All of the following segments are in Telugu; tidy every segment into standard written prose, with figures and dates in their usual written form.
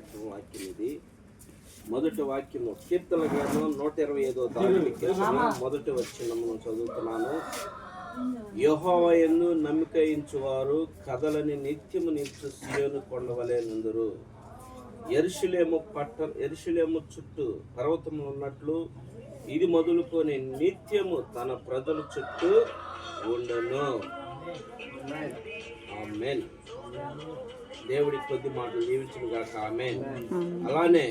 సాయంత్రం వాక్యం ఇది. మొదటి వాక్యము కీర్తన గ్రంథం 125వ దావీదు కీర్తన మొదటి వచనమును చదువుతున్నాను. యెహోవా యందు నమ్మిక ఉంచువారు కదలని నిత్యము నిలిచు సీయోను కొండవలె నుందురు. యెరూషలేము చుట్టూ పర్వతములు ఉన్నట్లు ఇది మొదలుకొని నిత్యము తన ప్రజల చుట్టూ ఉండను. ఆమేన్. దేవుడి కొద్ది మాటలు దీవించును గాక. ఆమేన్. అలానే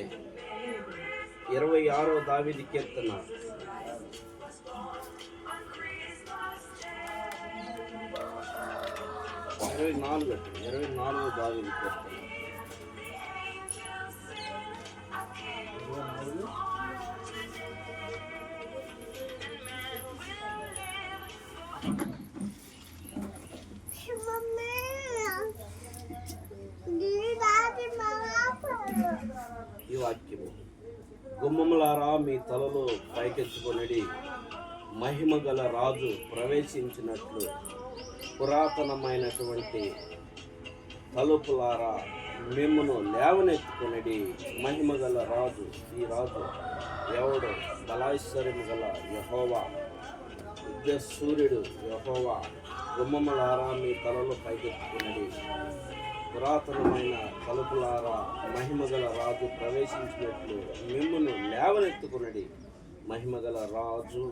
26వ దావీదు కీర్తన 24వ దావీదు కీర్తన ఈ వాక్యము, గుమ్మములారా మీ తలలో పైకెత్తుకొనిడి, మహిమ గల రాజు ప్రవేశించినట్లు పురాతనమైనటువంటి తలుపులారా మిమ్మును లేవనెత్తుకొనిడి. మహిమ గల రాజు, ఈ రాజు ఎవడు? బలాశ్వర్యము గల యెహోవా, యుద్ధ సూర్యుడు యెహోవా. గుమ్మములారా మీ తలలో పైకెత్తుకొనిడి, పురాతనమైన తలుపులారా మహిమగల రాజు ప్రవేశించినట్లు మిమ్మును లేవనెత్తుకున్నది. మహిమగల రాజు,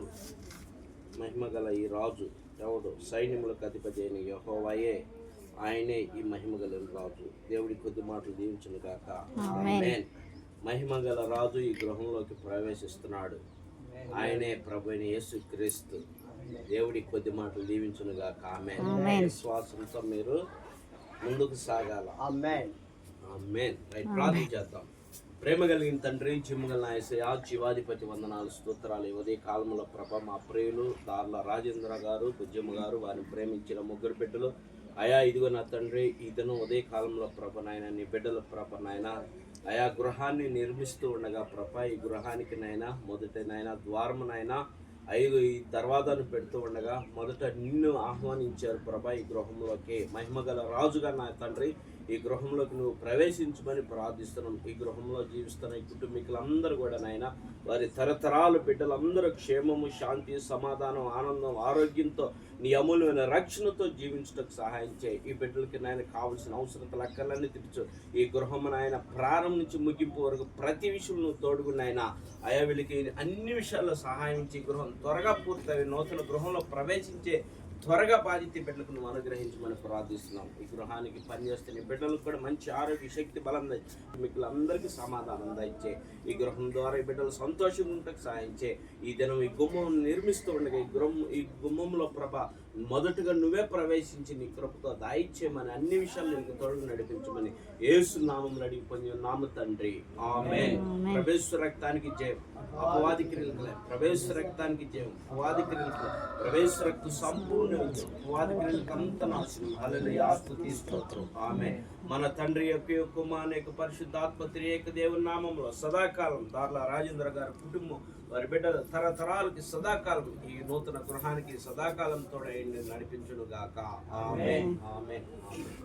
మహిమగల ఈ రాజు ఎవడు? సైన్యములకు అధిపతి అయిన యెహోవాయే, ఆయనే ఈ మహిమగల రాజు. దేవుడి కొద్ది మాటలు దీవించును గాక. ఆమేన్. మహిమగల రాజు ఈ గృహంలోకి ప్రవేశిస్తున్నాడు. ఆయనే ప్రభువైన యేసుక్రీస్తు. దేవుడి కొద్ది మాటలు దీవించును గాక. ఆమేన్. విశ్వాసంతో మీరు ముందుకు సాగాల. ఆమేన్. ఆమేన్. ప్రార్థన చేద్దాం. ప్రేమ కలిగిన తండ్రి, జిమ్మగల యేసయ్యా, జీవాధిపతి వందనాలు, స్తోత్రాలు. ఉదయ కాలంలో ప్రభ మా ప్రియులు దార్ల రాజేంద్ర గారు, బుజ్జమ్మ గారు, వారిని ప్రేమించిన ముగ్గురు బిడ్డలు అయా, ఇదిగో నా తండ్రి, ఈ దినం ఉదయ కాలంలో ప్రభ నాయన నీ బిడ్డల ప్రభ నాయన ఆయా గృహాన్ని నిర్మిస్తూ ఉండగా ప్రభ, ఈ గృహానికి నాయన మొదట నాయన ద్వారమునైనా ఈ దర్వాజాను పెడుతూ ఉండగా మొదట నిన్ను ఆహ్వానించారు ప్రభా ఈ గృహంలోకి. మహిమగల రాజుగా నా తండ్రి, ఈ గృహంలోకి నువ్వు ప్రవేశించమని ప్రార్థిస్తున్నాం. ఈ గృహంలో జీవిస్తున్న ఈ కుటుంబీకులందరూ కూడా నాయన వారి తరతరాలు బిడ్డలందరూ క్షేమము, శాంతి, సమాధానం, ఆనందం, ఆరోగ్యంతో నీ అమూల్యమైన రక్షణతో జీవించడానికి సహాయం చేయి. ఈ బిడ్డలకి నాయన కావలసిన అవసరతలు అక్కర్లన్నీ తీర్చు. ఈ గృహం నాయన ప్రారంభం నుంచి ముగింపు వరకు ప్రతి విషయం నువ్వు తోడుగున్నాయన. అయా వీళ్ళకి అన్ని విషయాల్లో సహాయం చేయి. గృహం త్వరగా పూర్తయి నూతన గృహంలో ప్రవేశించే త్వరగా బాధిత బిడ్డలకు నువ్వు అనుగ్రహించమని ప్రార్థిస్తున్నాం. ఈ గృహానికి పనిచేస్తున్న బిడ్డలకు కూడా మంచి ఆరోగ్య, శక్తి, బలం దయచే. మీకు అందరికీ సమాధానం దయచే. ఈ గృహం ద్వారా ఈ బిడ్డలు సంతోషంగా ఉండటకు సాయం చే. ఈ దినం ఈ గుమ్మం నిర్మిస్తూ ఉండగా ఈ గుమ్మంలో ప్రభ మొదటగా నువ్వే ప్రవేశించి నీ కృపతో దాయిచ్చేయమని, అన్ని విషయాలు నీకు తోడుగా నడిపించమని యేసు నామములో అడిగి పొందిన నామ తండ్రి. ఆమేన్. ప్రవేశ రక్తానికి జయం, అపవాది క్రియలకు ప్రవేశ రక్తానికి జయం, అపవాది క్రియలకు ప్రవేశ రక్తం సంపూర్ణ అపవాది క్రియలకు అంత నాశనం. హల్లెలూయా, స్తుతి, స్తోత్రం. ఆమేన్. మన తండ్రి యొక్క కుమారుని యొక్క పరిశుద్ధాత్మ త్రియేక దేవుని నామములో సదాకాలం దార్ల రాజేంద్ర గారి కుటుంబం, వారి బిడ్డల తరతరాలకి సదాకాలం ఈ నూతన గృహానికి సదాకాలం తోడై నడిపించును గాక. ఆమేన్. ఆమేన్. ఆమేన్.